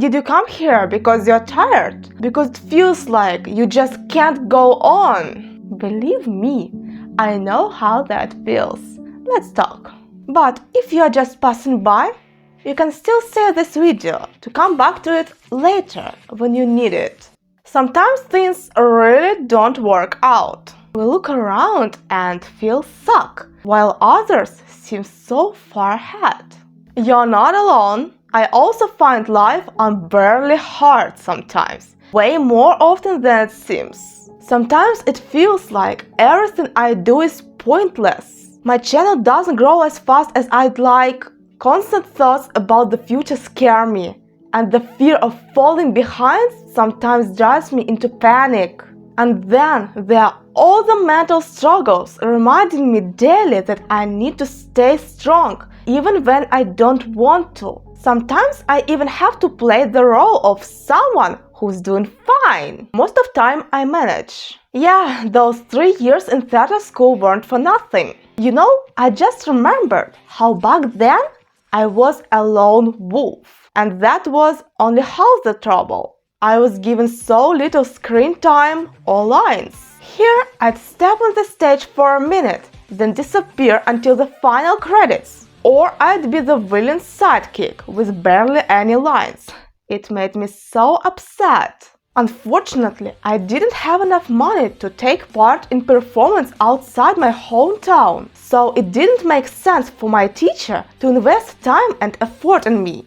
Did you come here because you're tired? Because it feels like you just can't go on? Believe me, I know how that feels. Let's talk. But if you're just passing by, you can still save this video to come back to it later when you need it. Sometimes things really don't work out. We look around and feel stuck, while others seem so far ahead. You're not alone. I also find life unbearably hard sometimes, way more often than it seems. Sometimes it feels like everything I do is pointless. My channel doesn't grow as fast as I'd like. Constant thoughts about the future scare me, and the fear of falling behind sometimes drives me into panic. And then there are all the mental struggles reminding me daily that I need to stay strong, even when I don't want to. Sometimes I even have to play the role of someone who's doing fine. Most of the time I manage. Yeah, those 3 years in theater school weren't for nothing. You know, I just remembered how back then I was a lone wolf. And that was only half the trouble. I was given so little screen time or lines. Here I'd step on the stage for a minute, then disappear until the final credits. Or I'd be the villain's sidekick with barely any lines. It made me so upset. Unfortunately, I didn't have enough money to take part in performance outside my hometown, so it didn't make sense for my teacher to invest time and effort in me.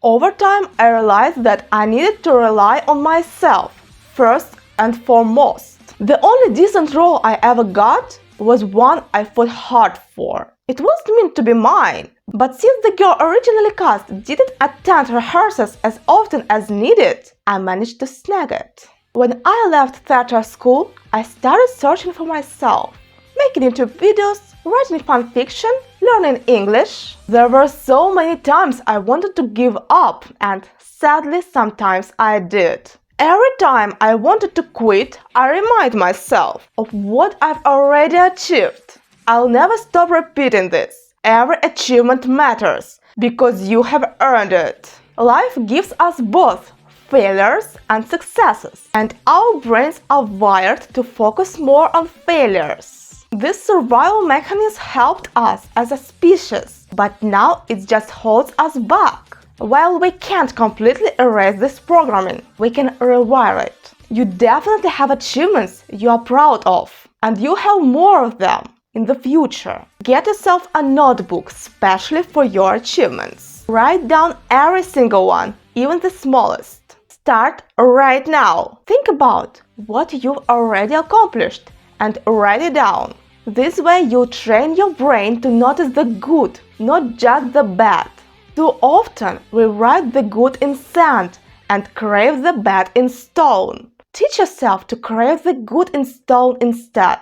Over time, I realized that I needed to rely on myself, first and foremost. The only decent role I ever got was one I fought hard for. It wasn't meant to be mine, but since the girl originally cast didn't attend rehearsals as often as needed, I managed to snag it. When I left theater school, I started searching for myself, making YouTube videos, writing fan fiction, learning English. There were so many times I wanted to give up, and sadly sometimes I did. Every time I wanted to quit, I remind myself of what I've already achieved. I'll never stop repeating this. Every achievement matters, because you have earned it. Life gives us both failures and successes, and our brains are wired to focus more on failures. This survival mechanism helped us as a species, but now it just holds us back. While we can't completely erase this programming, we can rewire it. You definitely have achievements you are proud of, and you have more of them in the future. Get yourself a notebook specially for your achievements. Write down every single one, even the smallest. Start right now. Think about what you've already accomplished and write it down. This way you train your brain to notice the good, not just the bad. Too often we write the good in sand and crave the bad in stone. Teach yourself to crave the good in stone instead.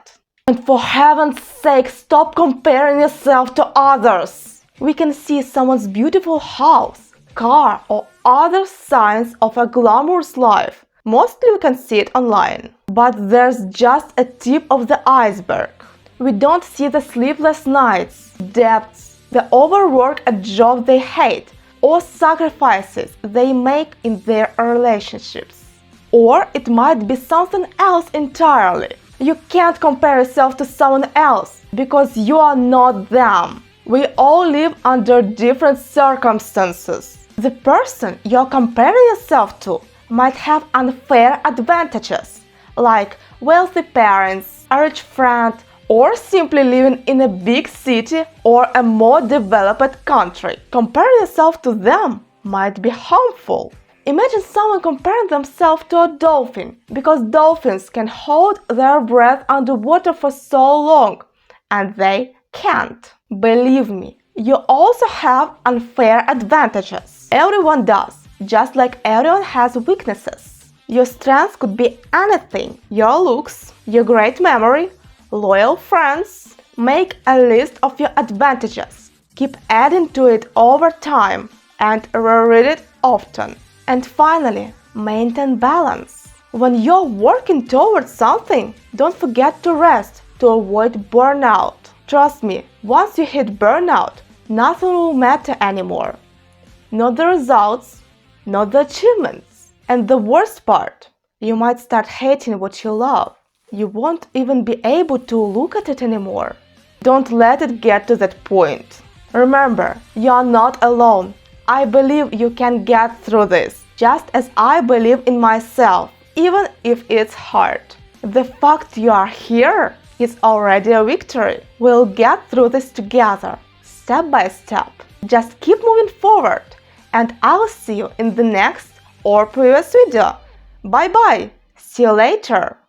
And for heaven's sake, stop comparing yourself to others. We can see someone's beautiful house, car, or other signs of a glamorous life. Mostly we can see it online. But there's just a tip of the iceberg. We don't see the sleepless nights, debts, the overwork at jobs they hate, or sacrifices they make in their relationships. Or it might be something else entirely. You can't compare yourself to someone else because you are not them. We all live under different circumstances. The person you're comparing yourself to might have unfair advantages, like wealthy parents, a rich friend, or simply living in a big city or a more developed country. Comparing yourself to them might be harmful. Imagine someone comparing themselves to a dolphin, because dolphins can hold their breath underwater for so long, and they can't. Believe me, you also have unfair advantages. Everyone does, just like everyone has weaknesses. Your strengths could be anything: your looks, your great memory, loyal friends. Make a list of your advantages. Keep adding to it over time and reread it often. And finally, maintain balance. When you're working towards something, don't forget to rest to avoid burnout. Trust me, once you hit burnout, nothing will matter anymore. Not the results, not the achievements. And the worst part, you might start hating what you love. You won't even be able to look at it anymore. Don't let it get to that point. Remember, you're not alone. I believe you can get through this, just as I believe in myself, even if it's hard. The fact you are here is already a victory. We'll get through this together, step by step. Just keep moving forward, and I'll see you in the next or previous video. Bye bye. See you later.